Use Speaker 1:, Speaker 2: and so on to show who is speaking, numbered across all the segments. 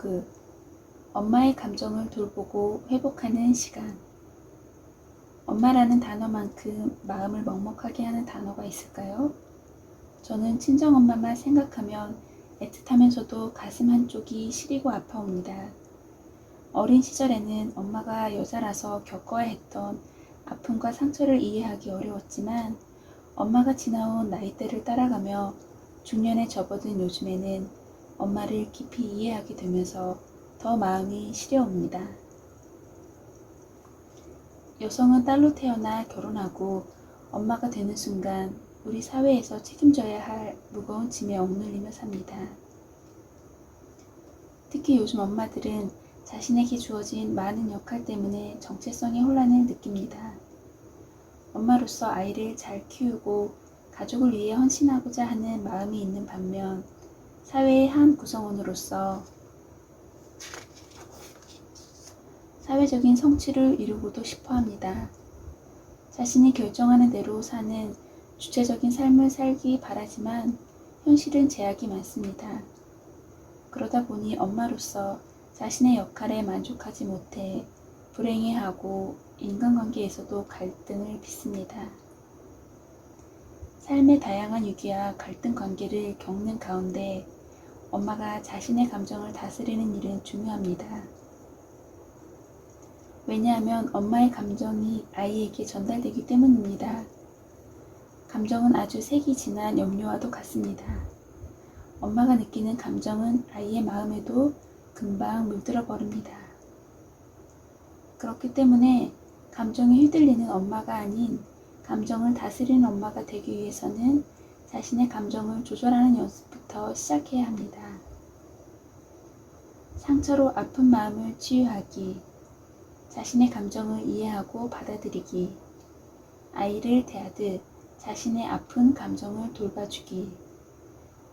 Speaker 1: 블로그 엄마의 감정을 돌보고 회복하는 시간. 엄마라는 단어만큼 마음을 먹먹하게 하는 단어가 있을까요? 저는 친정엄마만 생각하면 애틋하면서도 가슴 한쪽이 시리고 아파옵니다. 어린 시절에는 엄마가 여자라서 겪어야 했던 아픔과 상처를 이해하기 어려웠지만 엄마가 지나온 나이대를 따라가며 중년에 접어든 요즘에는 엄마를 깊이 이해하게 되면서 더 마음이 시려옵니다. 여성은 딸로 태어나 결혼하고 엄마가 되는 순간 우리 사회에서 책임져야 할 무거운 짐에 억눌리며 삽니다. 특히 요즘 엄마들은 자신에게 주어진 많은 역할 때문에 정체성의 혼란을 느낍니다. 엄마로서 아이를 잘 키우고 가족을 위해 헌신하고자 하는 마음이 있는 반면 사회의 한 구성원으로서 사회적인 성취를 이루고도 싶어 합니다. 자신이 결정하는 대로 사는 주체적인 삶을 살기 바라지만 현실은 제약이 많습니다. 그러다 보니 엄마로서 자신의 역할에 만족하지 못해 불행해하고 인간관계에서도 갈등을 빚습니다. 삶의 다양한 위기와 갈등 관계를 겪는 가운데 엄마가 자신의 감정을 다스리는 일은 중요합니다. 왜냐하면 엄마의 감정이 아이에게 전달되기 때문입니다. 감정은 아주 색이 진한 염료와도 같습니다. 엄마가 느끼는 감정은 아이의 마음에도 금방 물들어 버립니다. 그렇기 때문에 감정에 휘둘리는 엄마가 아닌 감정을 다스리는 엄마가 되기 위해서는 자신의 감정을 조절하는 연습부터 시작해야 합니다. 상처로 아픈 마음을 치유하기, 자신의 감정을 이해하고 받아들이기, 아이를 대하듯 자신의 아픈 감정을 돌봐주기,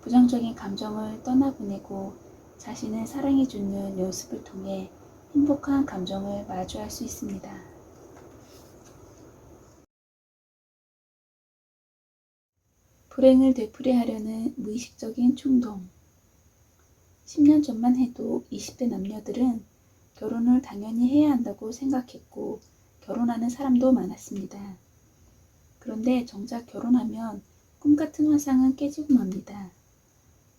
Speaker 1: 부정적인 감정을 떠나보내고 자신을 사랑해주는 연습을 통해 행복한 감정을 마주할 수 있습니다. 불행을 되풀이하려는 무의식적인 충동. 10년 전만 해도 20대 남녀들은 결혼을 당연히 해야 한다고 생각했고 결혼하는 사람도 많았습니다. 그런데 정작 결혼하면 꿈같은 환상은 깨지고 맙니다.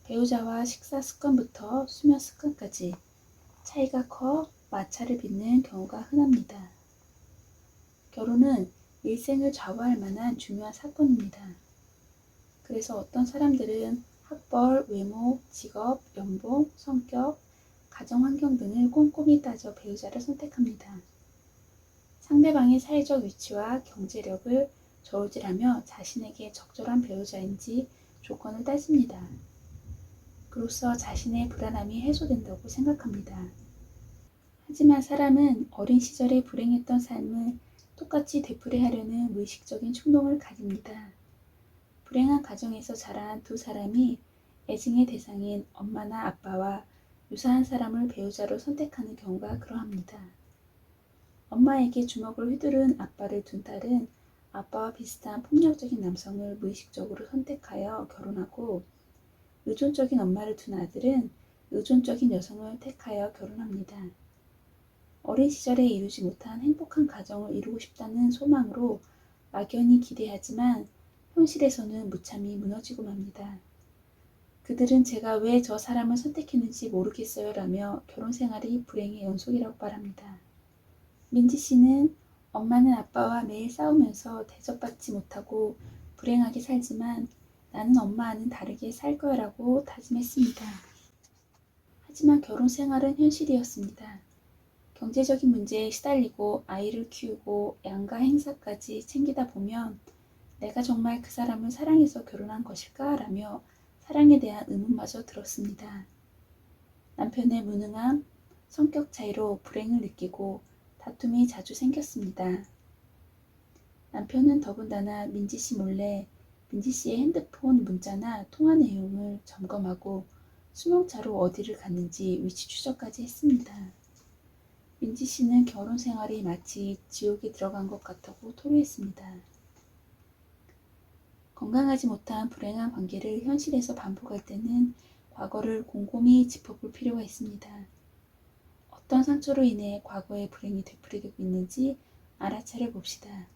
Speaker 1: 배우자와 식사 습관부터 수면 습관까지 차이가 커 마찰을 빚는 경우가 흔합니다. 결혼은 일생을 좌우할 만한 중요한 사건입니다. 그래서 어떤 사람들은 학벌, 외모, 직업, 연봉, 성격, 가정 환경 등을 꼼꼼히 따져 배우자를 선택합니다. 상대방의 사회적 위치와 경제력을 저울질하며 자신에게 적절한 배우자인지 조건을 따집니다. 그로써 자신의 불안함이 해소된다고 생각합니다. 하지만 사람은 어린 시절에 불행했던 삶을 똑같이 되풀이하려는 무의식적인 충동을 가집니다. 불행한 가정에서 자란 두 사람이 애증의 대상인 엄마나 아빠와 유사한 사람을 배우자로 선택하는 경우가 그러합니다. 엄마에게 주먹을 휘두른 아빠를 둔 딸은 아빠와 비슷한 폭력적인 남성을 무의식적으로 선택하여 결혼하고 의존적인 엄마를 둔 아들은 의존적인 여성을 택하여 결혼합니다. 어린 시절에 이루지 못한 행복한 가정을 이루고 싶다는 소망으로 막연히 기대하지만 현실에서는 무참히 무너지고 맙니다. 그들은 제가 왜 저 사람을 선택했는지 모르겠어요 라며 결혼 생활이 불행의 연속이라고 말합니다. 민지 씨는 엄마는 아빠와 매일 싸우면서 대접받지 못하고 불행하게 살지만 나는 엄마와는 다르게 살 거야 라고 다짐했습니다. 하지만 결혼 생활은 현실이었습니다. 경제적인 문제에 시달리고 아이를 키우고 양가 행사까지 챙기다 보면 내가 정말 그 사람을 사랑해서 결혼한 것일까? 라며 사랑에 대한 의문마저 들었습니다. 남편의 무능함, 성격 차이로 불행을 느끼고 다툼이 자주 생겼습니다. 남편은 더군다나 민지 씨 몰래 민지 씨의 핸드폰 문자나 통화 내용을 점검하고 수명차로 어디를 갔는지 위치 추적까지 했습니다. 민지 씨는 결혼 생활이 마치 지옥에 들어간 것 같다고 토로했습니다. 건강하지 못한 불행한 관계를 현실에서 반복할 때는 과거를 곰곰이 짚어볼 필요가 있습니다. 어떤 상처로 인해 과거의 불행이 되풀이되고 있는지 알아차려 봅시다.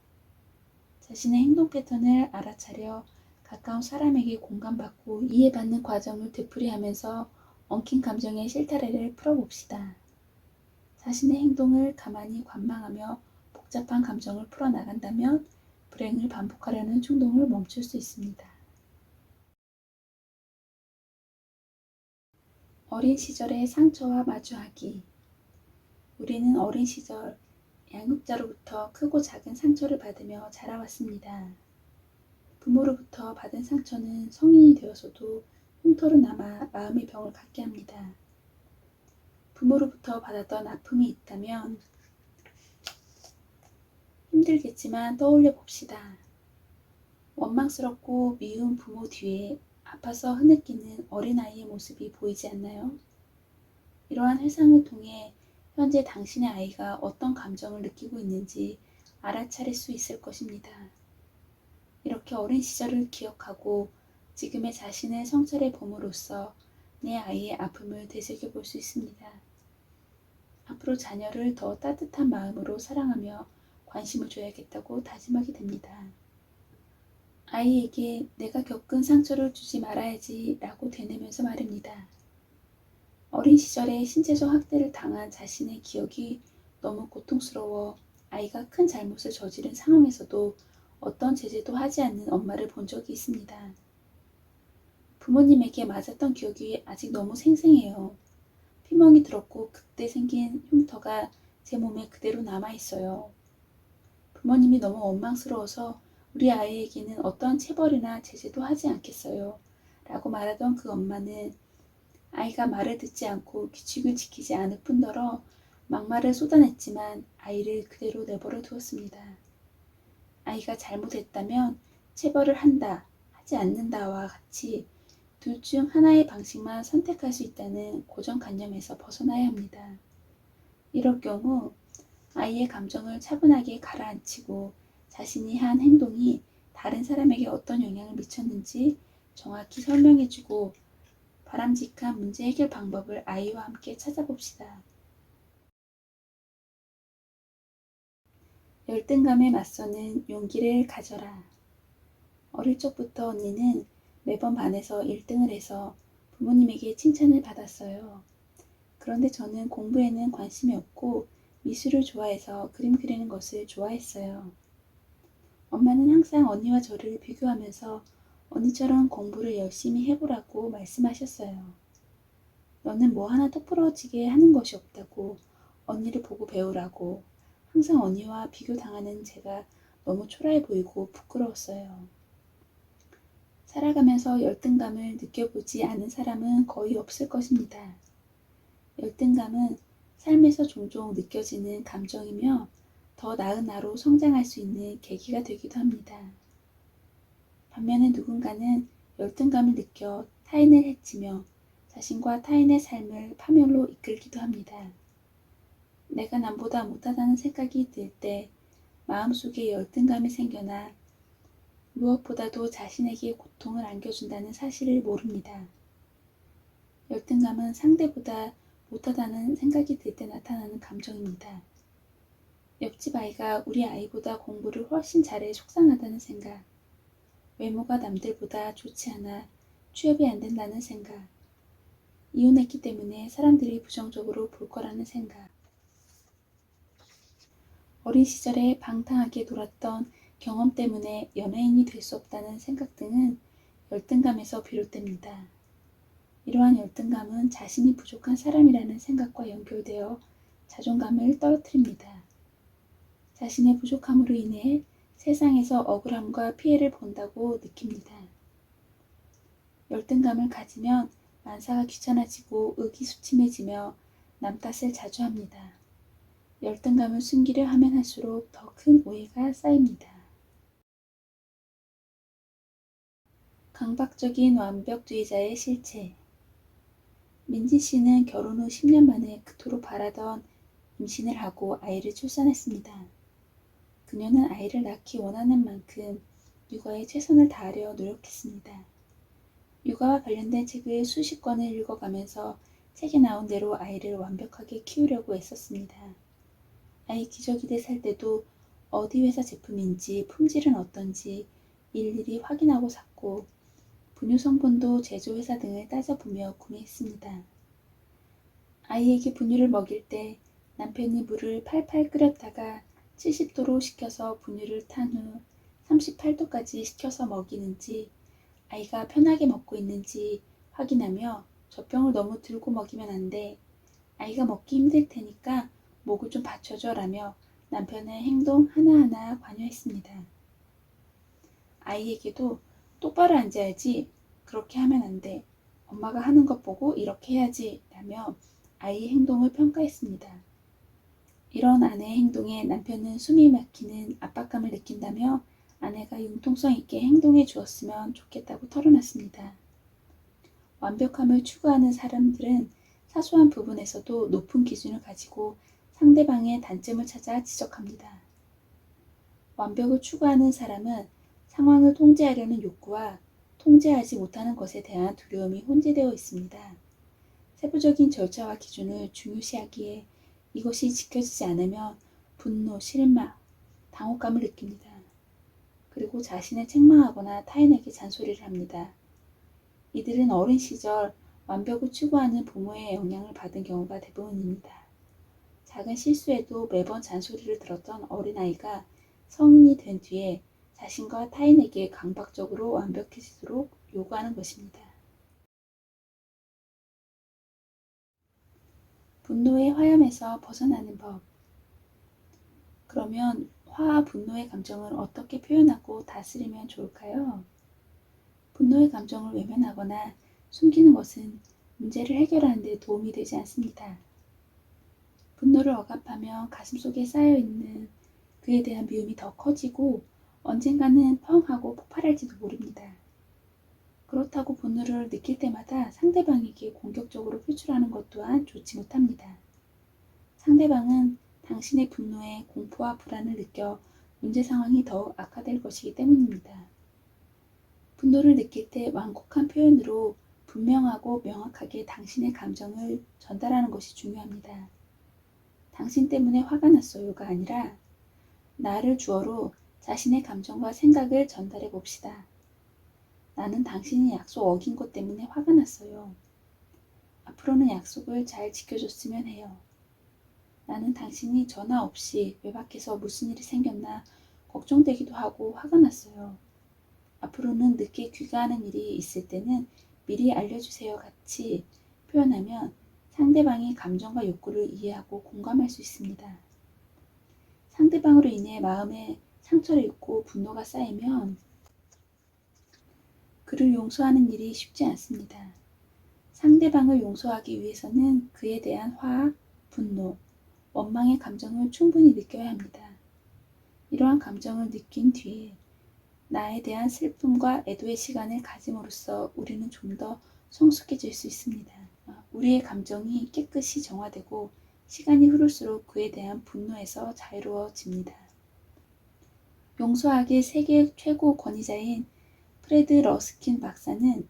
Speaker 1: 자신의 행동 패턴을 알아차려 가까운 사람에게 공감받고 이해받는 과정을 되풀이하면서 엉킨 감정의 실타래를 풀어봅시다. 자신의 행동을 가만히 관망하며 복잡한 감정을 풀어나간다면 불행을 반복하려는 충동을 멈출 수 있습니다. 어린 시절의 상처와 마주하기. 우리는 어린 시절 양육자로부터 크고 작은 상처를 받으며 자라왔습니다. 부모로부터 받은 상처는 성인이 되어서도 흉터로 남아 마음의 병을 갖게 합니다. 부모로부터 받았던 아픔이 있다면 힘들겠지만 떠올려 봅시다. 원망스럽고 미운 부모 뒤에 아파서 흐느끼는 어린아이의 모습이 보이지 않나요? 이러한 회상을 통해 현재 당신의 아이가 어떤 감정을 느끼고 있는지 알아차릴 수 있을 것입니다. 이렇게 어린 시절을 기억하고 지금의 자신을 성찰해 봄으로써 내 아이의 아픔을 되새겨 볼 수 있습니다. 앞으로 자녀를 더 따뜻한 마음으로 사랑하며 관심을 줘야겠다고 다짐하게 됩니다. 아이에게 내가 겪은 상처를 주지 말아야지 라고 되뇌면서 말입니다. 어린 시절에 신체적 학대를 당한 자신의 기억이 너무 고통스러워 아이가 큰 잘못을 저지른 상황에서도 어떤 제재도 하지 않는 엄마를 본 적이 있습니다. 부모님에게 맞았던 기억이 아직 너무 생생해요. 피멍이 들었고 그때 생긴 흉터가 제 몸에 그대로 남아있어요. 부모님이 너무 원망스러워서 우리 아이에게는 어떤 체벌이나 제재도 하지 않겠어요. 라고 말하던 그 엄마는 아이가 말을 듣지 않고 규칙을 지키지 않을 뿐더러 막말을 쏟아냈지만 아이를 그대로 내버려 두었습니다. 아이가 잘못했다면 체벌을 한다, 하지 않는다와 같이 둘 중 하나의 방식만 선택할 수 있다는 고정관념에서 벗어나야 합니다. 이럴 경우 아이의 감정을 차분하게 가라앉히고 자신이 한 행동이 다른 사람에게 어떤 영향을 미쳤는지 정확히 설명해주고 바람직한 문제 해결 방법을 아이와 함께 찾아봅시다. 열등감에 맞서는 용기를 가져라. 어릴 적부터 언니는 매번 반에서 1등을 해서 부모님에게 칭찬을 받았어요. 그런데 저는 공부에는 관심이 없고 미술을 좋아해서 그림 그리는 것을 좋아했어요. 엄마는 항상 언니와 저를 비교하면서 언니처럼 공부를 열심히 해보라고 말씀하셨어요. 너는 뭐 하나 똑부러지게 하는 것이 없다고, 언니를 보고 배우라고. 항상 언니와 비교당하는 제가 너무 초라해 보이고 부끄러웠어요. 살아가면서 열등감을 느껴보지 않은 사람은 거의 없을 것입니다. 열등감은 삶에서 종종 느껴지는 감정이며 더 나은 나로 성장할 수 있는 계기가 되기도 합니다. 반면에 누군가는 열등감을 느껴 타인을 해치며 자신과 타인의 삶을 파멸로 이끌기도 합니다. 내가 남보다 못하다는 생각이 들 때 마음속에 열등감이 생겨나 무엇보다도 자신에게 고통을 안겨준다는 사실을 모릅니다. 열등감은 상대보다 못하다는 생각이 들 때 나타나는 감정입니다. 옆집 아이가 우리 아이보다 공부를 훨씬 잘해 속상하다는 생각, 외모가 남들보다 좋지 않아 취업이 안 된다는 생각, 이혼했기 때문에 사람들이 부정적으로 볼 거라는 생각, 어린 시절에 방탕하게 놀았던 경험 때문에 연예인이 될 수 없다는 생각 등은 열등감에서 비롯됩니다. 이러한 열등감은 자신이 부족한 사람이라는 생각과 연결되어 자존감을 떨어뜨립니다. 자신의 부족함으로 인해 세상에서 억울함과 피해를 본다고 느낍니다. 열등감을 가지면 만사가 귀찮아지고 의기소침해지며 남 탓을 자주 합니다. 열등감을 숨기려 하면 할수록 더 큰 오해가 쌓입니다. 강박적인 완벽주의자의 실체. 민지 씨는 결혼 후 10년 만에 그토록 바라던 임신을 하고 아이를 출산했습니다. 그녀는 아이를 낳기 원하는 만큼 육아에 최선을 다하려 노력했습니다. 육아와 관련된 책을 수십 권을 읽어가면서 책에 나온 대로 아이를 완벽하게 키우려고 애썼습니다. 아이 기저귀 대 살 때도 어디 회사 제품인지 품질은 어떤지 일일이 확인하고 샀고 분유 성분도 제조회사 등을 따져보며 구매했습니다. 아이에게 분유를 먹일 때 남편이 물을 팔팔 끓였다가 70도로 식혀서 분유를 탄 후 38도까지 식혀서 먹이는지 아이가 편하게 먹고 있는지 확인하며 젖병을 너무 들고 먹이면 안 돼. 아이가 먹기 힘들 테니까 목을 좀 받쳐줘 라며 남편의 행동 하나하나 관여했습니다. 아이에게도 똑바로 앉아야지, 그렇게 하면 안 돼. 엄마가 하는 것 보고 이렇게 해야지 라며 아이의 행동을 평가했습니다. 이런 아내의 행동에 남편은 숨이 막히는 압박감을 느낀다며 아내가 융통성 있게 행동해 주었으면 좋겠다고 털어놨습니다. 완벽함을 추구하는 사람들은 사소한 부분에서도 높은 기준을 가지고 상대방의 단점을 찾아 지적합니다. 완벽을 추구하는 사람은 상황을 통제하려는 욕구와 통제하지 못하는 것에 대한 두려움이 혼재되어 있습니다. 세부적인 절차와 기준을 중요시하기에 이것이 지켜지지 않으면 분노, 실망, 당혹감을 느낍니다. 그리고 자신을 책망하거나 타인에게 잔소리를 합니다. 이들은 어린 시절 완벽을 추구하는 부모의 영향을 받은 경우가 대부분입니다. 작은 실수에도 매번 잔소리를 들었던 어린아이가 성인이 된 뒤에 자신과 타인에게 강박적으로 완벽해지도록 요구하는 것입니다. 분노의 화염에서 벗어나는 법. 그러면 화와 분노의 감정을 어떻게 표현하고 다스리면 좋을까요? 분노의 감정을 외면하거나 숨기는 것은 문제를 해결하는 데 도움이 되지 않습니다. 분노를 억압하며 가슴속에 쌓여있는 그에 대한 미움이 더 커지고 언젠가는 펑 하고 폭발할지도 모릅니다. 그렇다고 분노를 느낄 때마다 상대방에게 공격적으로 표출하는 것 또한 좋지 못합니다. 상대방은 당신의 분노에 공포와 불안을 느껴 문제 상황이 더욱 악화될 것이기 때문입니다. 분노를 느낄 때 완곡한 표현으로 분명하고 명확하게 당신의 감정을 전달하는 것이 중요합니다. 당신 때문에 화가 났어요가 아니라 나를 주어로 자신의 감정과 생각을 전달해 봅시다. 나는 당신이 약속 어긴 것 때문에 화가 났어요. 앞으로는 약속을 잘 지켜줬으면 해요. 나는 당신이 전화 없이 외박해서 무슨 일이 생겼나 걱정되기도 하고 화가 났어요. 앞으로는 늦게 귀가하는 일이 있을 때는 미리 알려주세요 같이 표현하면 상대방의 감정과 욕구를 이해하고 공감할 수 있습니다. 상대방으로 인해 마음에 상처를 입고 분노가 쌓이면 그를 용서하는 일이 쉽지 않습니다. 상대방을 용서하기 위해서는 그에 대한 화, 분노, 원망의 감정을 충분히 느껴야 합니다. 이러한 감정을 느낀 뒤에 나에 대한 슬픔과 애도의 시간을 가짐으로써 우리는 좀 더 성숙해질 수 있습니다. 우리의 감정이 깨끗이 정화되고 시간이 흐를수록 그에 대한 분노에서 자유로워집니다. 용서학의 세계 최고 권위자인 프레드 러스킨 박사는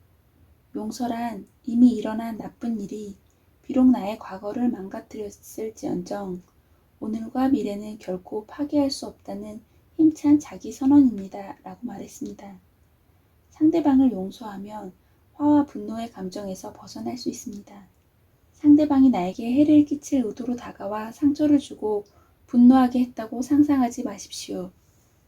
Speaker 1: 용서란 이미 일어난 나쁜 일이 비록 나의 과거를 망가뜨렸을지언정 오늘과 미래는 결코 파괴할 수 없다는 힘찬 자기 선언입니다. 라고 말했습니다. 상대방을 용서하면 화와 분노의 감정에서 벗어날 수 있습니다. 상대방이 나에게 해를 끼칠 의도로 다가와 상처를 주고 분노하게 했다고 상상하지 마십시오.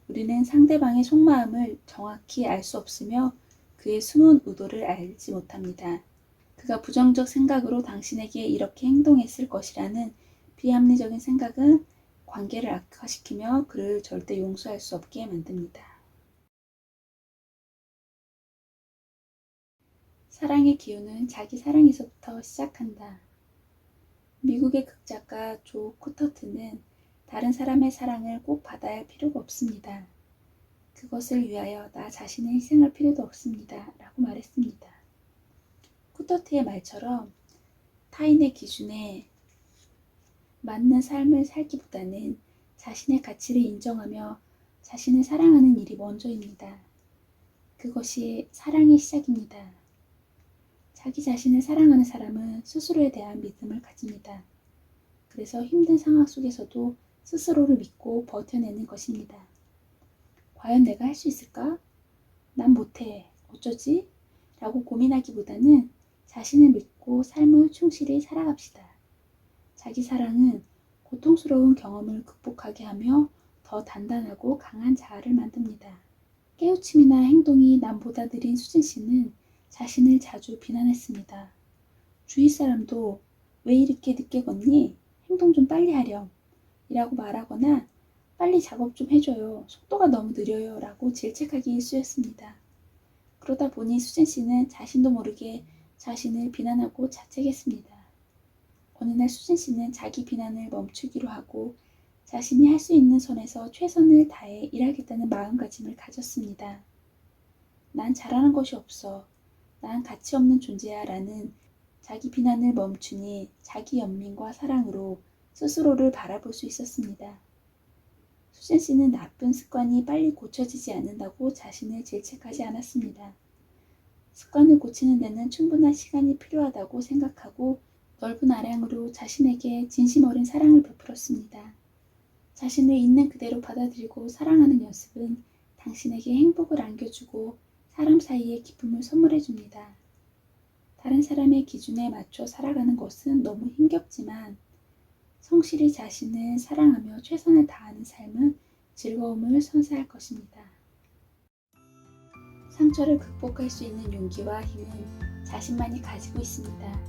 Speaker 1: 우리는 상대방의 속마음을 정확히 알 수 없으며 그의 숨은 의도를 알지 못합니다. 그가 부정적 생각으로 당신에게 이렇게 행동했을 것이라는 비합리적인 생각은 관계를 악화시키며 그를 절대 용서할 수 없게 만듭니다. 사랑의 기운은 자기 사랑에서부터 시작한다. 미국의 극작가 조 코터트는 다른 사람의 사랑을 꼭 받아야 할 필요가 없습니다. 그것을 위하여 나 자신을 희생할 필요도 없습니다. 라고 말했습니다. 코터트의 말처럼 타인의 기준에 맞는 삶을 살기보다는 자신의 가치를 인정하며 자신을 사랑하는 일이 먼저입니다. 그것이 사랑의 시작입니다. 자기 자신을 사랑하는 사람은 스스로에 대한 믿음을 가집니다. 그래서 힘든 상황 속에서도 스스로를 믿고 버텨내는 것입니다. 과연 내가 할 수 있을까? 난 못해. 어쩌지? 라고 고민하기보다는 자신을 믿고 삶을 충실히 살아갑시다. 자기 사랑은 고통스러운 경험을 극복하게 하며 더 단단하고 강한 자아를 만듭니다. 깨우침이나 행동이 남보다 느린 수진 씨는 자신을 자주 비난했습니다. 주위 사람도 왜 이렇게 늦게 걷니? 행동 좀 빨리 하렴. 이라고 말하거나 빨리 작업 좀 해줘요. 속도가 너무 느려요. 라고 질책하기 일쑤였습니다. 그러다 보니 수진 씨는 자신도 모르게 자신을 비난하고 자책했습니다. 어느 날 수진 씨는 자기 비난을 멈추기로 하고 자신이 할 수 있는 선에서 최선을 다해 일하겠다는 마음가짐을 가졌습니다. 난 잘하는 것이 없어. 난 가치 없는 존재야 라는 자기 비난을 멈추니 자기 연민과 사랑으로 스스로를 바라볼 수 있었습니다. 수진 씨는 나쁜 습관이 빨리 고쳐지지 않는다고 자신을 질책하지 않았습니다. 습관을 고치는 데는 충분한 시간이 필요하다고 생각하고 넓은 아량으로 자신에게 진심 어린 사랑을 베풀었습니다. 자신을 있는 그대로 받아들이고 사랑하는 연습은 당신에게 행복을 안겨주고 사람 사이에 기쁨을 선물해줍니다. 다른 사람의 기준에 맞춰 살아가는 것은 너무 힘겹지만 성실히 자신을 사랑하며 최선을 다하는 삶은 즐거움을 선사할 것입니다. 상처를 극복할 수 있는 용기와 힘은 자신만이 가지고 있습니다.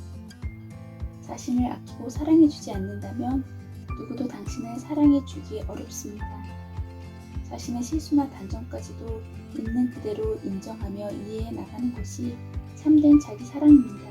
Speaker 1: 자신을 아끼고 사랑해주지 않는다면 누구도 당신을 사랑해주기 어렵습니다. 자신의 실수나 단점까지도 있는 그대로 인정하며 이해해 나가는 것이 참된 자기 사랑입니다.